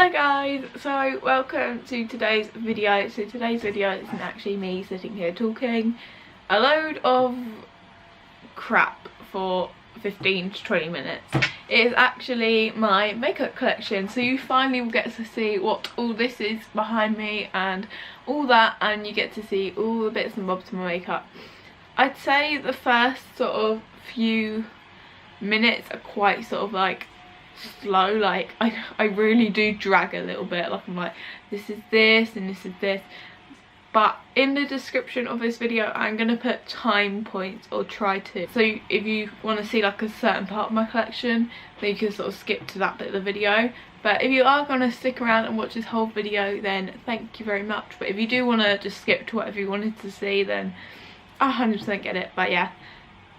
Hi guys, so welcome to today's video. So today's video isn't actually me sitting here talking a load of crap for 15 to 20 minutes. It is actually my makeup collection, so you finally will get to see what all this is behind me and all that, and you get to see all the bits and bobs of my makeup. I'd say the first sort of few minutes are quite sort of like slow, like I really do drag a little bit, like I'm like this is this and this is this, but in the description of this video I'm gonna put time points, or try to, so if you want to see like a certain part of my collection then you can sort of skip to that bit of the video. But if you are going to stick around and watch this whole video then thank you very much, but if you do want to just skip to whatever you wanted to see then I 100% get it. But yeah,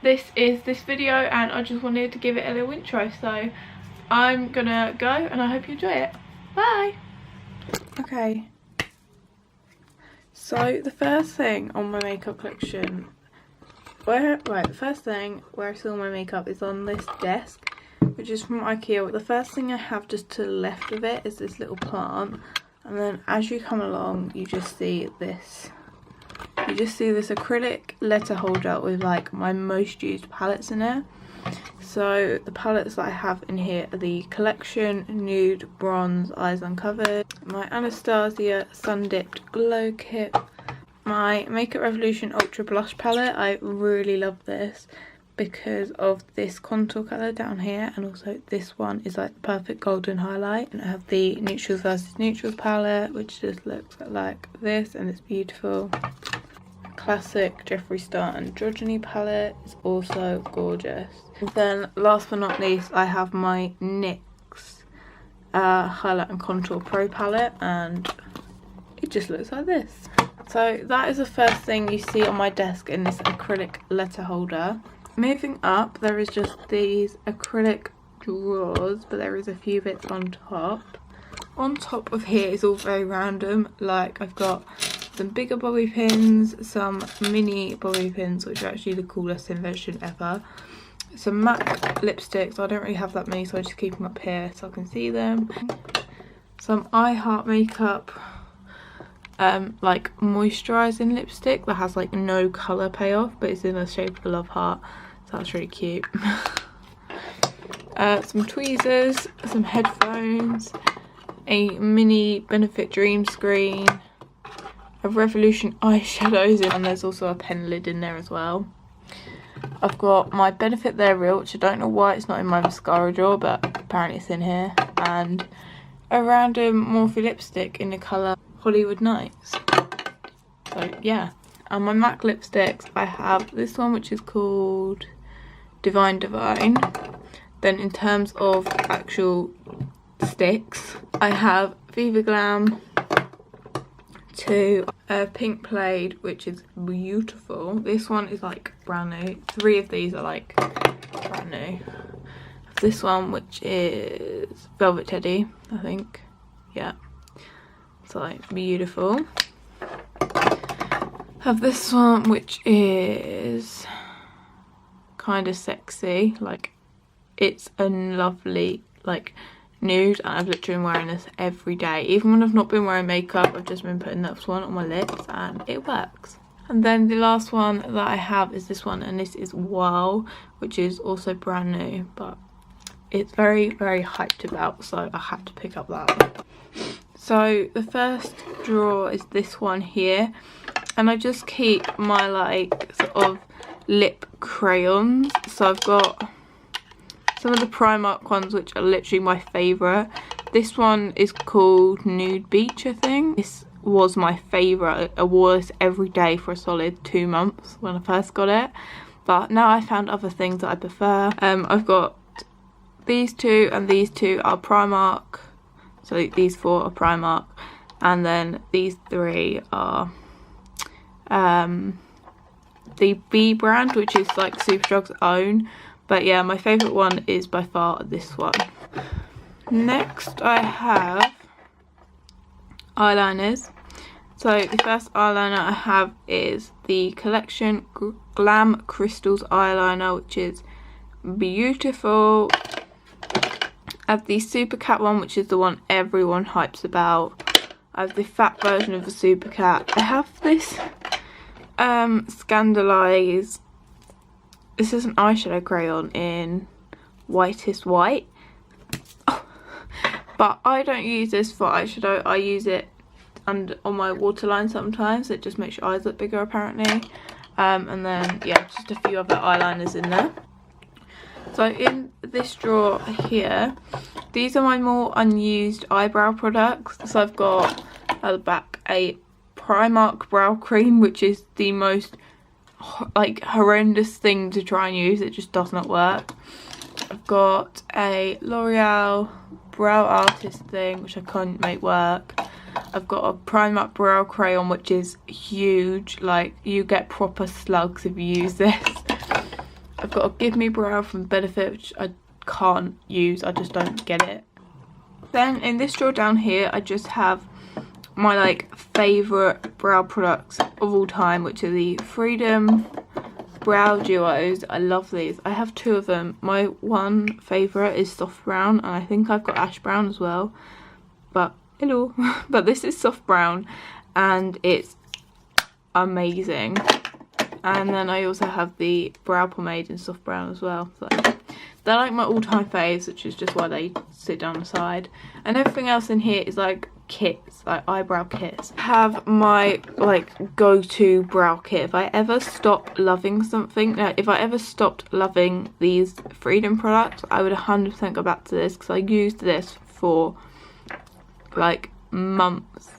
this is this video and I just wanted to give it a little intro, so I'm gonna go and I hope you enjoy it. Bye! Okay, so the first thing on my makeup collection, the first thing where I saw my makeup is on this desk, which is from Ikea. The first thing I have just to the left of it is this little plant, and then as you come along you just see this. You just see this acrylic letter holder with like my most used palettes in it. So the palettes that I have in here are the Collection Nude Bronze Eyes Uncovered, my Anastasia Sun Dipped Glow Kit, my Makeup Revolution Ultra Blush palette. I really love this because of this contour colour down here, and also this one is like the perfect golden highlight. And I have the Neutrals versus Neutrals palette, which just looks like this and it's beautiful. Classic Jeffree Star Androgyny palette is also gorgeous. And then last but not least I have my NYX Highlight and Contour Pro palette, and it just looks like this. So that is the first thing you see on my desk in this acrylic letter holder. Moving up, there is just these acrylic drawers, but there is a few bits on top. On top of here is all very random, like I've got some bigger bobby pins, some mini bobby pins, which are actually the coolest invention ever. Some MAC lipsticks. I don't really have that many, so I just keep them up here so I can see them. Some I Heart Makeup like moisturising lipstick that has like no colour payoff, but it's in the shape of a love heart, so that's really cute. Some tweezers, some headphones, a mini Benefit Dream screen, a Revolution eyeshadows, and there's also a pen lid in there as well. I've got my Benefit They're Real, which I don't know why it's not in my mascara drawer, but apparently it's in here, and a random Morphe lipstick in the colour Hollywood Nights. So yeah, and my MAC lipsticks, I have this one which is called Divine Divine. Then in terms of actual sticks, I have Viva Glam, two Pink Plaid, which is beautiful. This one is like brand new. 3 of these are like brand new. This one which is Velvet Teddy, I think. Yeah, it's like beautiful. Have this one which is kind of sexy, like it's a lovely like nude, and I've literally been wearing this every day. Even when I've not been wearing makeup, I've just been putting this one on my lips and it works. And then the last one that I have is this one, and this is Wow, which is also brand new, but it's very hyped about, so I had to pick up that one. So the first drawer is this one here, and I just keep my like sort of lip crayons. So I've got some of the Primark ones which are literally my favourite. This one is called Nude Beach, I think. This was my favourite. I wore this every day for a solid 2 months when I first got it, but now I found other things that I prefer. I've got these two, and these two are Primark, so these 4 are Primark, and then these 3 are the B brand, which is like Superdrug's own. But yeah, my favourite one is by far this one. Next I have eyeliners. So the first eyeliner I have is the Collection Glam Crystals eyeliner, which is beautiful. I have the Super Cat one, which is the one everyone hypes about. I have the fat version of the Super Cat. I have this Scandalize. This is an eyeshadow crayon in Whitest White. Oh. But I don't use this for eyeshadow. I use it on my waterline sometimes. It just makes your eyes look bigger apparently. And then, yeah, just a few other eyeliners in there. So in this drawer here, these are my more unused eyebrow products. So I've got at the back a Primark brow cream, which is the most like horrendous thing to try and use. It just does not work. I've got a L'Oreal brow artist thing, which I couldn't make work. I've got a Primark brow crayon, which is huge. Like, you get proper slugs if you use this. I've got a Give Me Brow from Benefit, which I can't use. I just don't get it. Then in this drawer down here, I just have my like favourite brow products of all time, which are the Freedom Brow Duos. I love these. I have two of them. My one favourite is soft brown, and I think I've got ash brown as well. But hello. But this is soft brown and it's amazing. And then I also have the brow pomade in soft brown as well. So they're like my all-time faves, which is just why they sit down the side. And everything else in here is like kits, like eyebrow kits. I have my like go-to brow kit. If I ever stop loving something, if I ever stopped loving these Freedom products, I would 100% go back to this, because I used this for like months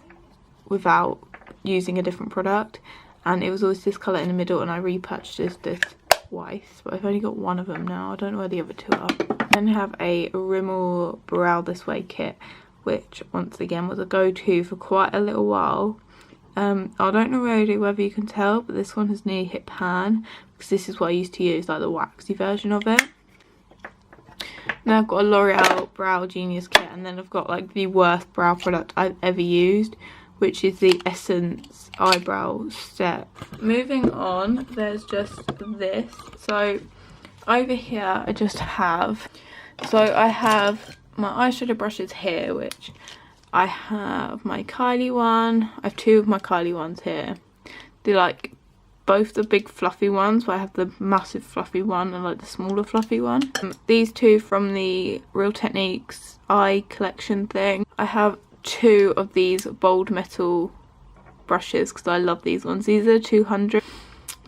without using a different product, and it was always this colour in the middle, and I repurchased this twice, but I've only got one of them now. I don't know where the other two are. Then I have a Rimmel Brow This Way kit, which once again was a go-to for quite a little while. I don't know really whether you can tell, but this one has nearly hit pan, because this is what I used to use, like the waxy version of it. Now I've got a L'Oreal Brow Genius kit, and then I've got like the worst brow product I've ever used, which is the Essence Eyebrow Set. Moving on, there's just this. So over here I just have, I have my eyeshadow brushes here, which I have my Kylie one. I have two of my Kylie ones here. They're like both the big fluffy ones, but I have the massive fluffy one and like the smaller fluffy one. These two from the Real Techniques eye collection thing. I have two of these bold metal brushes because I love these ones. These are 200,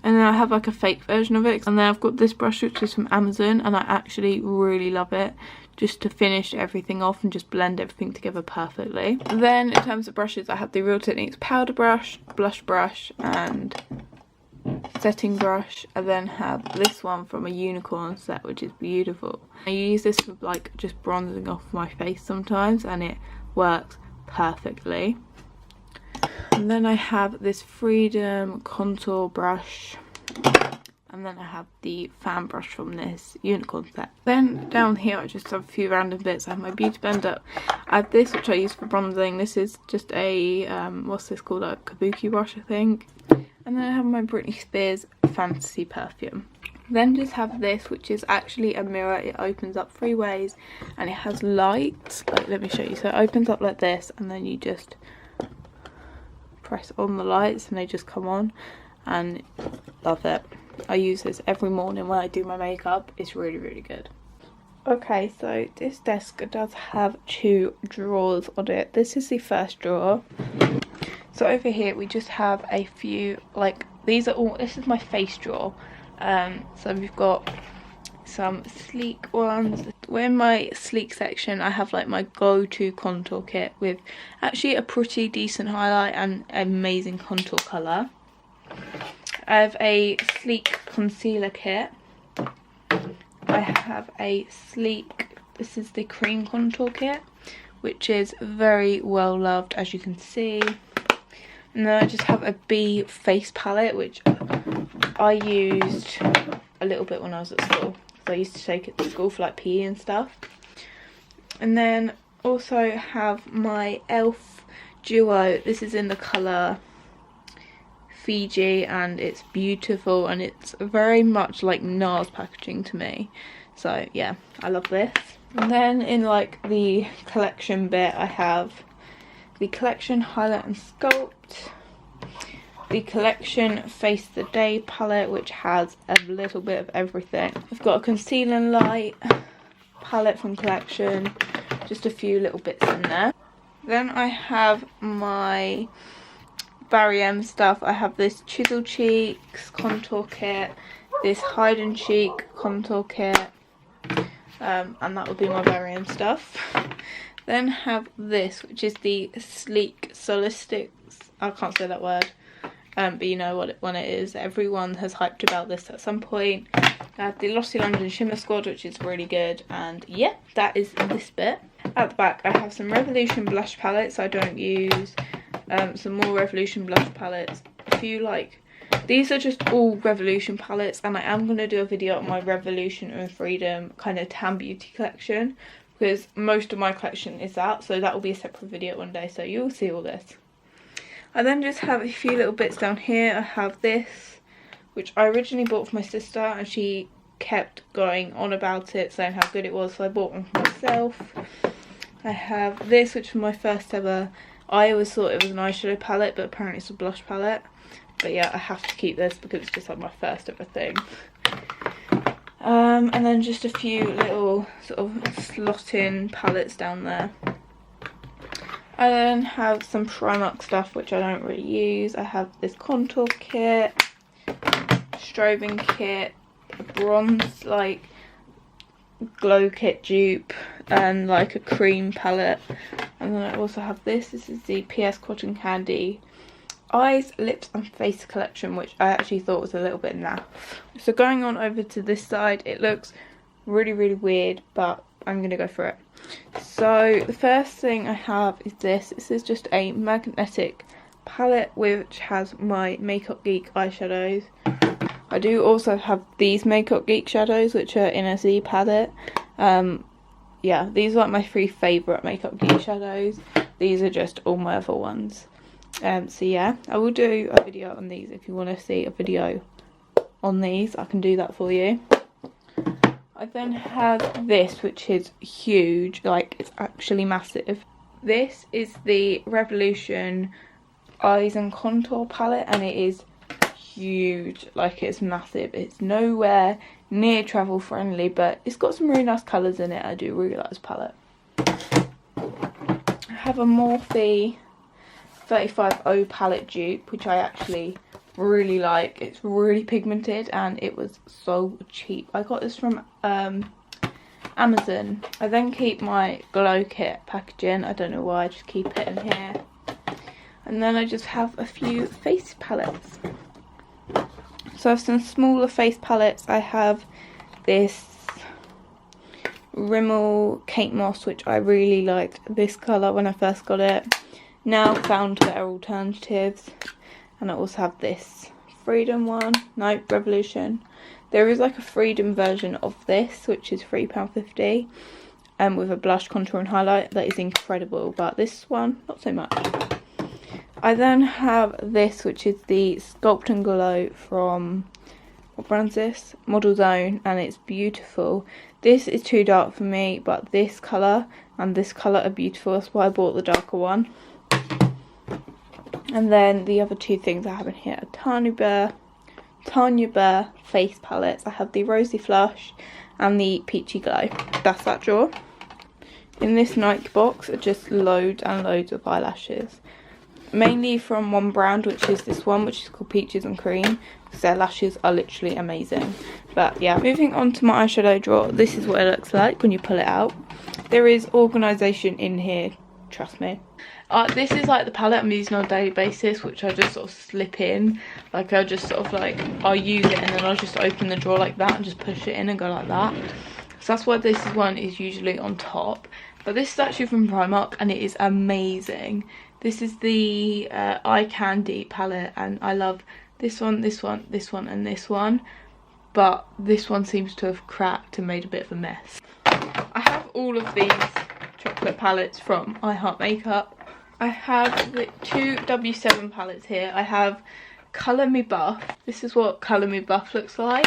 and then I have like a fake version of it. And then I've got this brush, which is from Amazon, and I actually really love it, just to finish everything off and just blend everything together perfectly. Then in terms of brushes, I have the Real Techniques powder brush, blush brush and setting brush. I then have this one from a Unicorn set, which is beautiful. I use this for like just bronzing off my face sometimes, and it works perfectly. And then I have this Freedom contour brush, and then I have the fan brush from this Unicorn set. Then down here I just have a few random bits. I have my beauty blender. I have this, which I use for bronzing. This is just a what's this called, a kabuki brush I think. And then I have my Britney Spears Fantasy perfume. Then just have this, which is actually a mirror. It opens up 3 ways and it has lights. Like, let me show you. So it opens up like this, and then you just press on the lights and they just come on, and love it. I use this every morning when I do my makeup. It's really, really good. Okay, so this desk does have 2 drawers on it. This is the first drawer. So over here we just have a few, like, these are all, this is my face drawer. So we've got some sleek ones. We're in my sleek section. I have like my go-to contour kit with actually a pretty decent highlight and amazing contour colour. I have a sleek concealer kit. I have a sleek, this is the cream contour kit, which is very well loved, as you can see. And then I just have a B face palette, which I used a little bit when I was at school. So I used to take it to school for like PE and stuff. And then also have my e.l.f. duo. This is in the colour Fiji, and it's beautiful, and it's very much like NARS packaging to me. So yeah, I love this. And then in like the collection bit, I have the collection highlight and sculpt, the collection face the day palette, which has a little bit of everything. I've got a conceal and light palette from collection, just a few little bits in there. Then I have my Barry M stuff. I have this Chisel Cheeks contour kit, this Hide and Cheek contour kit, and that would be my Barry M stuff. Then have this, which is the Sleek Solistics. I can't say that word, but you know what one it is. Everyone has hyped about this at some point. I have the Lossy London Shimmer Squad, which is really good, and yeah, that is this bit. At the back, I have some Revolution blush palettes I don't use, some more Revolution blush palettes, a few like, these are just all Revolution palettes, and I am going to do a video on my Revolution and Freedom kind of tan beauty collection, because most of my collection is that, so that will be a separate video one day, so you'll see all this. I then just have a few little bits down here. I have this, which I originally bought for my sister, and she kept going on about it, saying how good it was, so I bought one for myself. I have this, which was my first ever, I always thought it was an eyeshadow palette, but apparently it's a blush palette. But yeah, I have to keep this because it's just like my first ever thing. And then just a few little sort of slot-in palettes down there. I then have some Primark stuff which I don't really use. I have this contour kit, strobing kit, a bronze like glow kit dupe, and like a cream palette. And then I also have this. This is the PS Cotton Candy Eyes, Lips and Face collection, which I actually thought was a little bit naff. So going on over to this side, it looks really weird, but I'm gonna go for it. So the first thing I have is this. This is just a magnetic palette which has my Makeup Geek eyeshadows. I do also have these Makeup Geek shadows, which are in a Z palette. Yeah, these are like my 3 favourite Makeup Geek shadows. These are just all my other ones. So yeah, I will do a video on these. If you want to see a video on these, I can do that for you. I then have this, which is huge, like it's actually massive. This is the Revolution Eyes and Contour palette, and it is huge, like it's massive. It's nowhere near travel friendly, but it's got some really nice colours in it. I do really like this palette. I have a Morphe 35O palette dupe, which I actually really like. It's really pigmented and it was so cheap. I got this from Amazon. I then keep my glow kit packaging. I don't know why, I just keep it in here. And then I just have a few face palettes. So I have some smaller face palettes. I have this Rimmel Kate Moss, which I really liked this colour when I first got it. Now found better alternatives. And I also have this Freedom one. No, Revolution. There is like a Freedom version of this, which is £3.50. With a blush, contour and highlight. That is incredible. But this one, not so much. I then have this, which is the Sculpt and Glow from, what brand is this? Model Zone, and it's beautiful. This is too dark for me, but this colour and this colour are beautiful. That's why I bought the darker one. And then the other 2 things I have in here are Tanya Burr face palettes. I have the Rosy Flush and the Peachy Glow. That's that drawer. In this Nike box are just loads and loads of eyelashes. Mainly from one brand, which is this one, which is called Peaches and Cream, because their lashes are literally amazing. But yeah, moving on to my eyeshadow drawer, this is what it looks like when you pull it out. There is organisation in here, trust me. This is like the palette I'm using on a daily basis, which I just sort of slip in. Like I'll just sort of like, I'll use it and then I'll just open the drawer like that and just push it in and go like that. So that's why this one is usually on top. But this is actually from Primark and it is amazing. This is the Eye Candy palette, and I love this one, this one, this one and this one. But this one seems to have cracked and made a bit of a mess. I have all of these chocolate palettes from I Heart Makeup. I have the 2 W7 palettes here. I have Colour Me Buff. This is what Colour Me Buff looks like.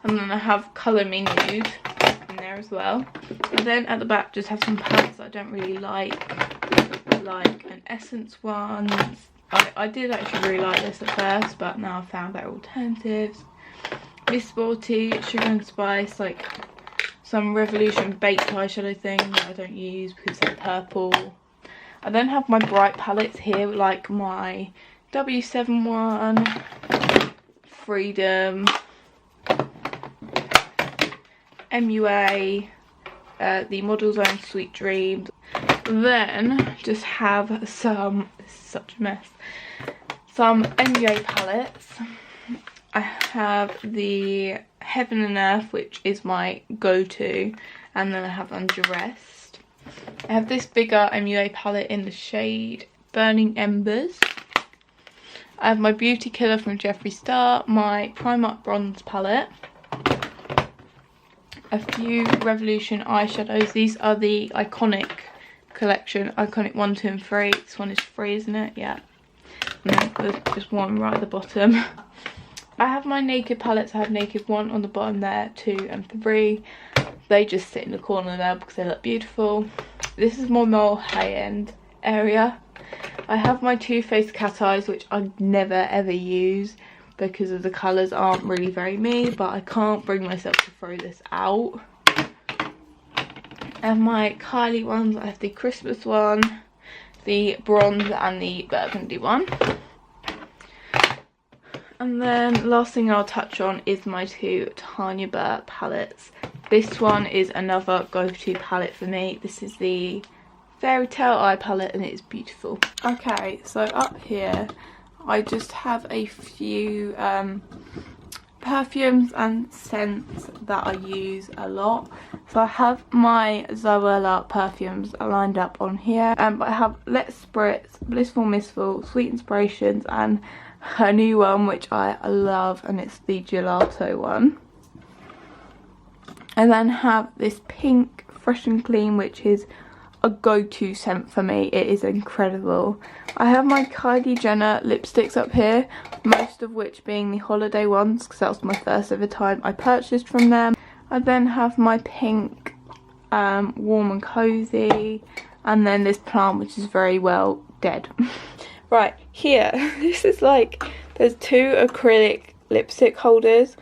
And then I have Colour Me Nude. in there as well. And then at the back just have some palettes that I don't really like an Essence one. I did actually really like this at first, but now I've found better alternatives. This Sporty Sugar and Spice, like some Revolution baked eyeshadow thing that I don't use because they're purple. I then have my bright palettes here, like my W7 one, Freedom, MUA, the Model Zone Sweet Dreams. Then just have some, this is such a mess, some MUA palettes. I have the Heaven and Earth, which is my go-to, and then I have Undressed. I have this bigger MUA palette in the shade Burning Embers. I have my Beauty Killer from Jeffree Star, my Primark Bronze palette, a few Revolution eyeshadows. These are the Iconic collection, Iconic 1, 2 and 3. This one is free, isn't it? Yeah. And then there's just one right at the bottom. I have my Naked palettes. I have Naked 1 on the bottom there, 2 and 3. They just sit in the corner there because they look beautiful. This is more high-end area. I have my Too Faced Cat Eyes, which I never ever use because of the colours aren't really very me, but I can't bring myself to throw this out. And my Kylie ones, I have the Christmas one, the bronze and the burgundy one. And then last thing I'll touch on is my two Tanya Burr palettes. This one is another go-to palette for me. This is the Fairy Tale Eye palette and it is beautiful. Okay, so up here I just have a few perfumes and scents that I use a lot. So I have my Zoella perfumes lined up on here. But I have Let's Spritz, Blissful Mistful, Sweet Inspirations, and her new one which I love, and it's the Gelato one. I then have this pink Fresh and Clean, which is a go-to scent for me. It is incredible. I have my Kylie Jenner lipsticks up here, most of which being the holiday ones because that was my first ever time I purchased from them. I then have my pink Warm and Cozy, and then this Plant, which is very well dead. Right, here, this is like, there's two acrylic lipstick holders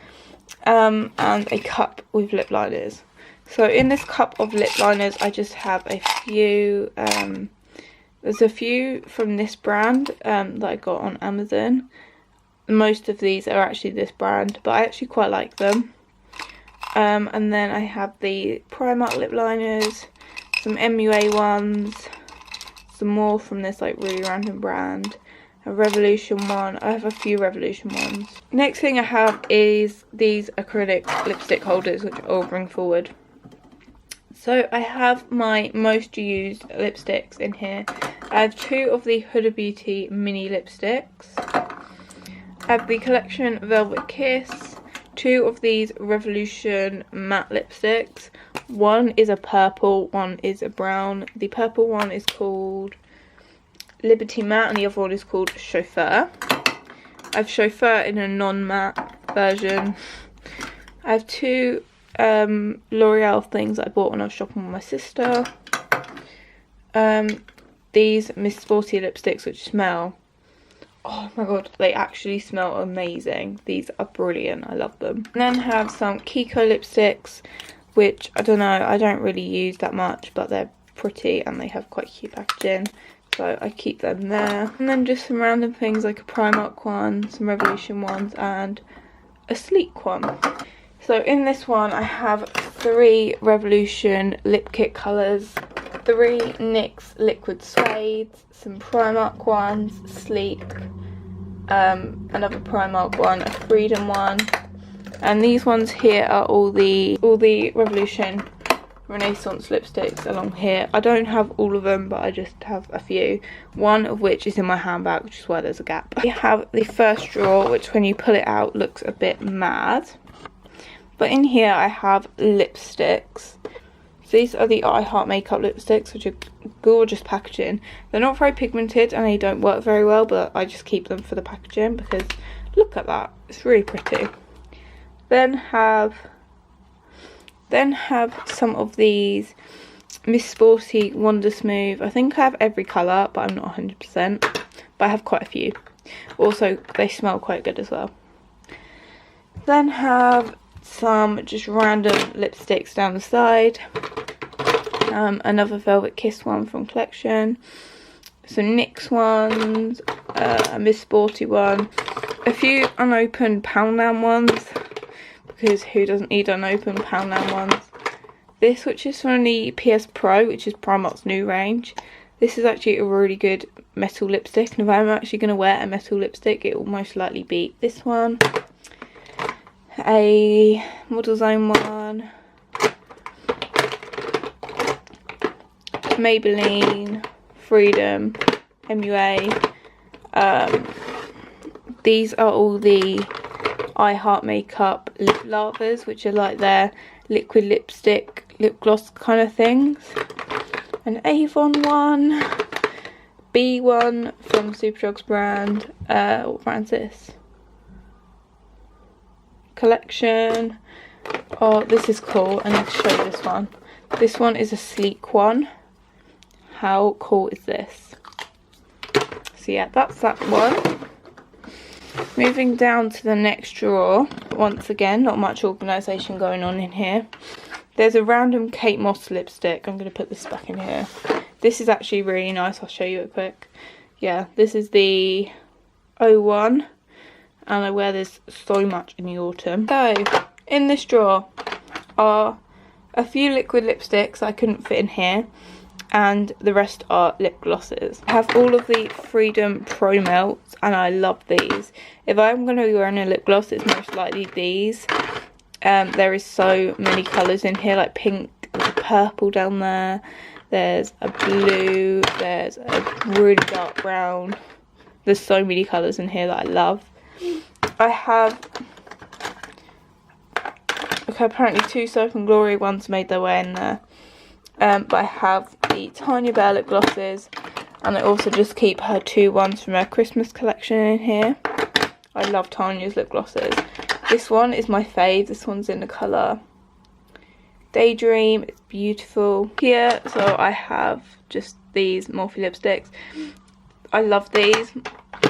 and a cup with lip liners. So in this cup of lip liners I just have a few, there's a few from this brand that I got on Amazon. Most of these are actually this brand, but I actually quite like them. And then I have the Primark lip liners, some MUA ones, some more from this like really random brand, a Revolution one. I have a few Revolution ones. Next thing I have is these acrylic lipstick holders, which I'll bring forward. So I have my most used lipsticks in here. I have two of the Huda Beauty mini lipsticks. I have the Collection Velvet Kiss, two of these Revolution matte lipsticks. One is a purple, one is a brown. The purple one is called Liberty Matte and the other one is called Chauffeur. I have Chauffeur in a non-matte version. I have two L'Oreal things that I bought when I was shopping with my sister. These Miss Sporty lipsticks which smell, oh my god, they actually smell amazing. These are brilliant, I love them. And then have some Kiko lipsticks, which I don't know, I don't really use that much, but they're pretty and they have quite cute packaging, so I keep them there. And then just some random things like a Primark one, some Revolution ones, and a Sleek one. So in this one I have 3 Revolution lip kit colours, 3 NYX liquid suedes, some Primark ones, Sleek, another Primark one, a Freedom one, and these ones here are all the Revolution Renaissance lipsticks along here. I don't have all of them, but I just have a few, one of which is in my handbag, which is why there's a gap. We have the first drawer, which when you pull it out looks a bit mad. But in here I have lipsticks. So these are the I Heart Makeup lipsticks, which are gorgeous packaging. They're not very pigmented and they don't work very well, but I just keep them for the packaging because look at that, it's really pretty. Then have Then have some of these Miss Sporty Wonder Smooth. I think I have every colour, but I'm not 100%. But I have quite a few. Also, they smell quite good as well. Then have some just random lipsticks down the side. Another Velvet Kiss one from Collection. Some NYX ones. A Miss Sporty one. A few unopened Poundland ones. Because who doesn't need unopened Poundland ones? This, which is from the PS Pro, which is Primark's new range. This is actually a really good metal lipstick, and if I'm actually going to wear a metal lipstick, it will most likely be this one. A Model Zone one. Maybelline, Freedom, MUA. These are all the I Heart Makeup lip lavas, which are like their liquid lipstick, lip gloss kind of things. An Avon one, B one from Superdrug's brand. What brand's this? Collection. Oh, this is cool. I need to show you this one. This one is a sleek one. How cool is this? So yeah, that's that one. Moving down to the next drawer. Once again, not much organisation going on in here. There's a random Kate Moss lipstick. I'm going to put this back in here. This is actually really nice. I'll show you it quick. Yeah, this is the 01. And I wear this so much in the autumn. So, in this drawer are a few liquid lipsticks I couldn't fit in here. And the rest are lip glosses. I have all of the Freedom Pro Melts, and I love these. If I'm going to be wearing a lip gloss, it's most likely these. There is so many colours in here, like pink, there's a purple down there, there's a blue, there's a really dark brown. There's so many colours in here that I love. I have, okay, apparently 2 Soap and Glory ones made their way in there. But I have the Tanya Bear lip glosses, and I also just keep her 2 ones from her Christmas collection in here. I love Tanya's lip glosses. This one is my fave. This one's in the colour Daydream. It's beautiful. Here, so I have just these Morphe lipsticks. I love these.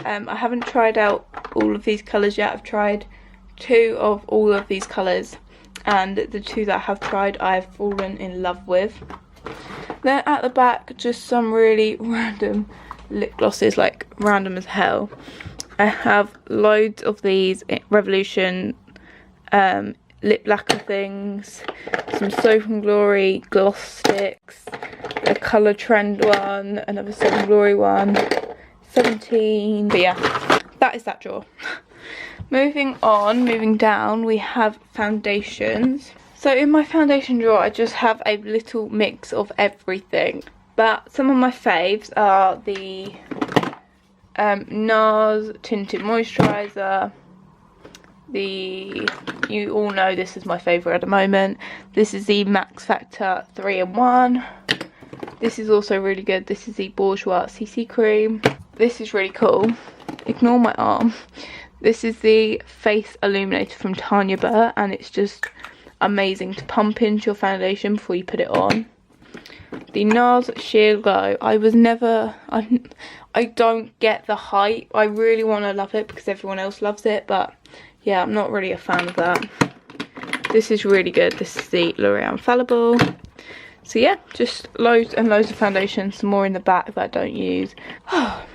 I haven't tried out all of these colours yet. I've tried 2 of all of these colours, and the 2 that I have tried I've fallen in love with. Then at the back, just some really random lip glosses, like random as hell. I have loads of these Revolution lip lacquer things, some Soap and Glory gloss sticks, a Colour Trend one, another Soap and Glory one, 17, but yeah, that is that drawer. Moving down, we have foundations. So in my foundation drawer, I just have a little mix of everything. But some of my faves are the NARS Tinted Moisturiser. You all know this is my favourite at the moment. This is the Max Factor 3-in-1. This is also really good. This is the Bourjois CC Cream. This is really cool. Ignore my arm. This is the Face Illuminator from Tanya Bear, and it's just amazing to pump into your foundation before you put it on. The NARS Sheer Glow. I don't get the hype. I really want to love it because everyone else loves it, but yeah, I'm not really a fan of that. This is really good. This is the L'Oreal Infallible. So yeah, just loads and loads of foundation. Some more in the back that I don't use.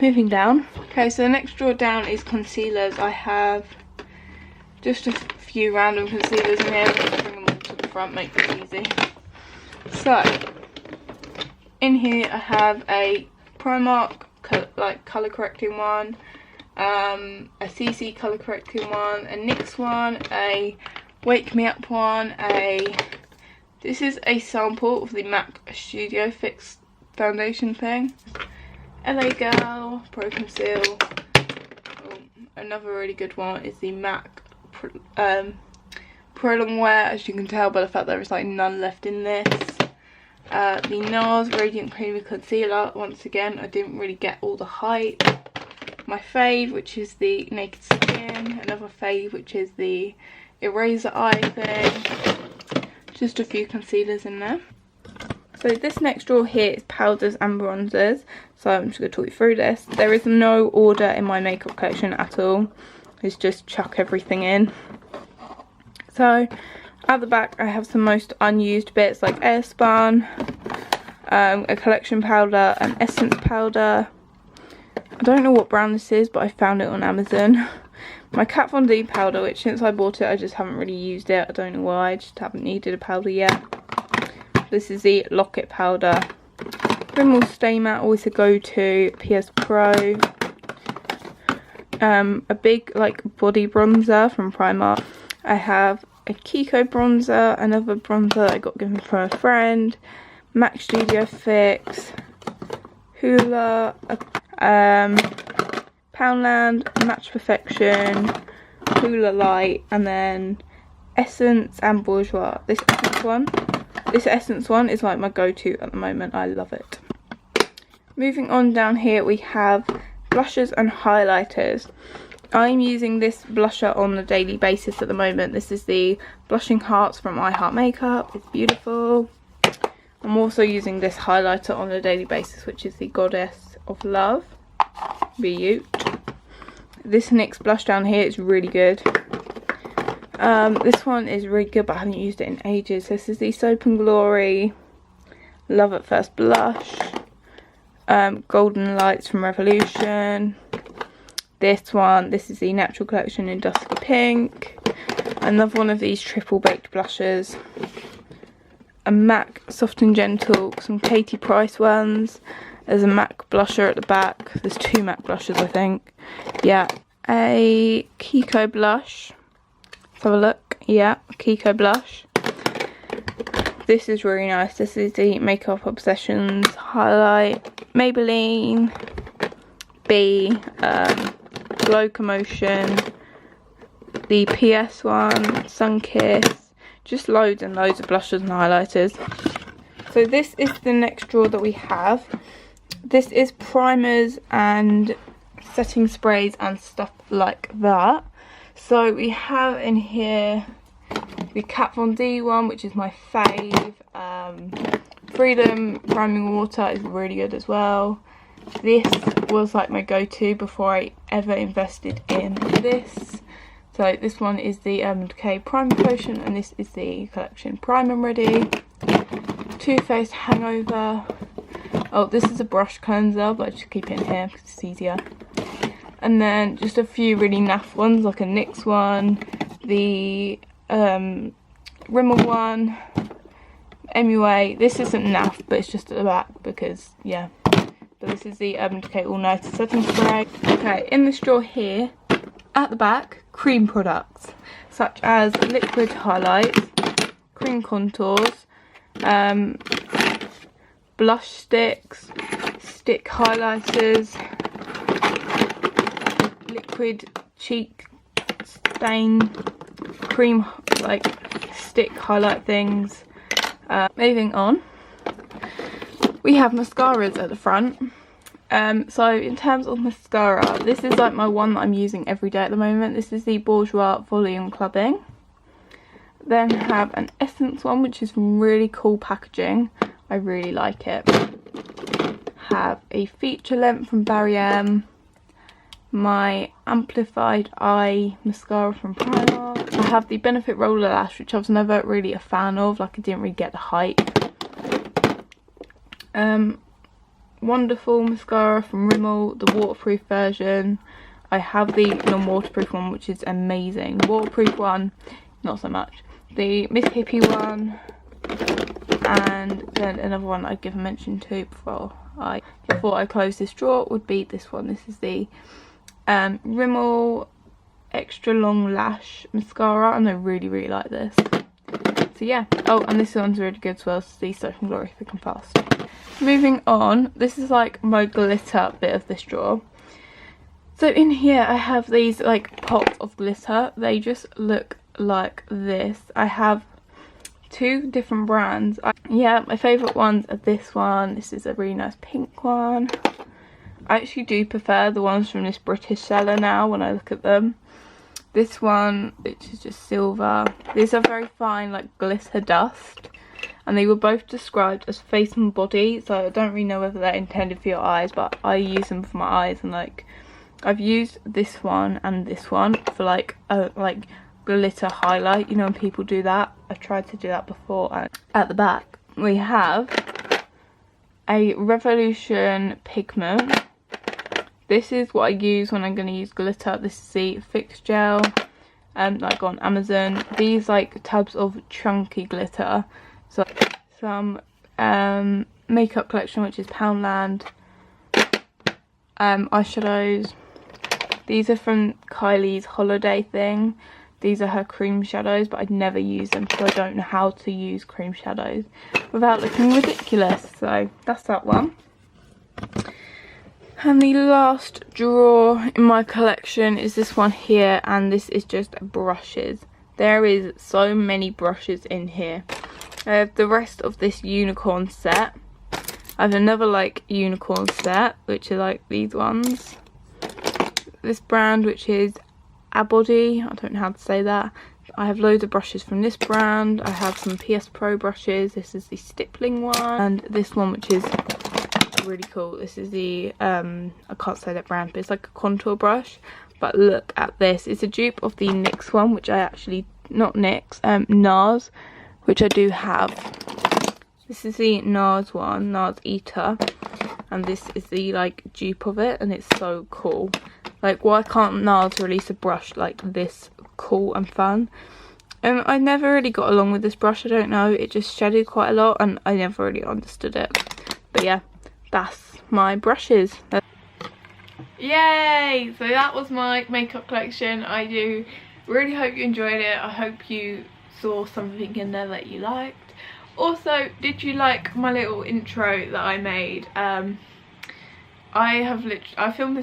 Moving down. Okay, so the next drawer down is concealers. I have just a few random concealers in here. Let's bring them all to the front, make this easy. So, in here I have a Primark colour correcting one, a CC colour correcting one, a NYX one, a Wake Me Up one, this is a sample of the MAC Studio Fix foundation thing. LA Girl, Pro Conceal. Another really good one is the MAC Prolong Wear, as you can tell by the fact there is like none left in this. The NARS Radiant Creamy Concealer. Once again, I didn't really get all the hype. My fave, which is the Naked Skin. Another fave, which is the Eraser Eye thing. Just a few concealers in there. So this next drawer here is powders and bronzers. So I'm just going to talk you through this. There is no order in my makeup collection at all. It's just chuck everything in. So at the back I have some most unused bits like Airspun, a collection powder, an essence powder. I don't know what brand this is, but I found it on Amazon. My Kat Von D powder, which since I bought it I just haven't really used it. I don't know why, I just haven't needed a powder yet. This is the Locket powder. Rimmel Stay Matte, always a go-to. PS Pro. A big like body bronzer from Primark. I have a Kiko bronzer, another bronzer I got given from a friend. MAC Studio Fix. Hoola. Poundland, Match Perfection, Hoola Light, and then Essence and Bourjois. This Essence one is like my go-to at the moment. I love it. Moving on down here we have blushes and highlighters. I'm using this blusher on a daily basis at the moment. This is the Blushing Hearts from I Heart Makeup. It's beautiful. I'm also using this highlighter on a daily basis, which is the Goddess of Love. Beaut. This NYX blush down here is really good. This one is really good, but I haven't used it in ages. This is the Soap and Glory Love at First Blush. Golden Lights from Revolution. This one, this is the Natural Collection in Dusky Pink. Another one of these triple baked blushes. A MAC Soft and Gentle, some Katie Price ones. There's a MAC blusher at the back. There's two MAC blushes, I think. Yeah. A Kiko blush. Let's have a look. Yeah, Kiko blush. This is really nice. This is the Makeup Obsessions highlight. Maybelline. B. Glow Commotion. The PS one. Sunkissed. Just loads and loads of blushes and highlighters. So this is the next drawer that we have. This is primers and setting sprays and stuff like that. So we have in here the Kat Von D one, which is my fave. Freedom Priming Water is really good as well. This was like my go-to before I ever invested in this. So this one is the Urban Decay Primer Potion, and this is the Collection Prime and Ready. Too Faced Hangover. Oh, this is a brush cleanser, but I just keep it in here because it's easier. And then just a few really naff ones, like a NYX one, the Rimmel one, MUA. This isn't naff, but it's just at the back because, yeah. But this is the Urban Decay All Nighter Setting Spray. Okay, in this drawer here, at the back, cream products, such as liquid highlights, cream contours, blush sticks, stick highlighters, liquid cheek stain, cream like stick highlight things. Moving on, we have mascaras at the front. So in terms of mascara, this is like my one that I'm using every day at the moment. This is the Bourjois Volume Clubbing. Then I have an Essence one, which is really cool packaging. I really like it. Have a Feature Length from Barry M. My Amplified Eye Mascara from Primark. I have the Benefit Roller Lash, which I was never really a fan of. Like, I didn't really get the hype. Wonderful mascara from Rimmel, the waterproof version. I have the non-waterproof one, which is amazing. Waterproof one, not so much. The Miss Hippie one, and then another one I'd give a mention to before I close this drawer would be this one. This is the Rimmel Extra Long Lash Mascara, and I really like this. So yeah. Oh, and this one's really good as well. It's the Soap and Glory Thick and Fast. Moving on, this is like my glitter bit of this drawer. So in here I have these like pots of glitter. They just look like this. I have two different brands. Yeah, my favourite ones are this one. This is a really nice pink one. I actually do prefer the ones from this British seller now when I look at them. This one, which is just silver. These are very fine, like glitter dust. And they were both described as face and body, so I don't really know whether they're intended for your eyes, but I use them for my eyes. And like, I've used this one and this one for like a glitter highlight, you know, when people do that. I've tried to do that before. And at the back we have a Revolution pigment. This is what I use when I'm going to use glitter. This is the fix gel, like on Amazon. These like tubs of chunky glitter. So some makeup collection, which is Poundland. Eyeshadows. These are from Kylie's holiday thing. These are her cream shadows, but I'd never use them, so I don't know how to use cream shadows without looking ridiculous. So that's that one. And the last drawer in my collection is this one here, and this is just brushes. There is so many brushes in here. I have the rest of this unicorn set. I have another like unicorn set, which are like these ones. This brand, which is Abody, I don't know how to say that. I have loads of brushes from this brand. I have some PS Pro brushes. This is the stippling one, and this one, which is really cool. This is the I can't say that brand, but it's like a contour brush. But look at this. It's a dupe of the NYX one, which I actually, not NYX, NARS, which I do have. This is the NARS one, NARS Eater, and this is the like dupe of it, and it's so cool. Like, why can't NARS release a brush like this cool and fun? I never really got along with this brush, I don't know, it just shaded quite a lot and I never really understood it. But yeah, that's my brushes. Yay! So that was my makeup collection. I do really hope you enjoyed it. I hope you saw something in there that you liked. Also, did you like my little intro that I made? I filmed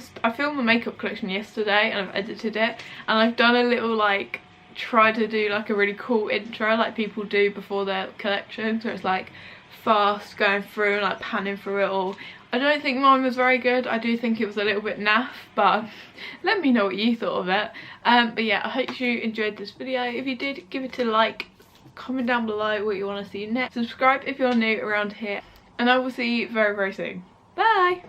the makeup collection yesterday and I've edited it, and I've done a little like try to do like a really cool intro like people do before their collection, so it's like fast going through and like panning through it all. I don't think mine was very good. I do think it was a little bit naff, but let me know what you thought of it. But yeah, I hope you enjoyed this video. If you did, give it a like, comment down below what you want to see next, subscribe if you're new around here, and I will see you very, very soon. Bye!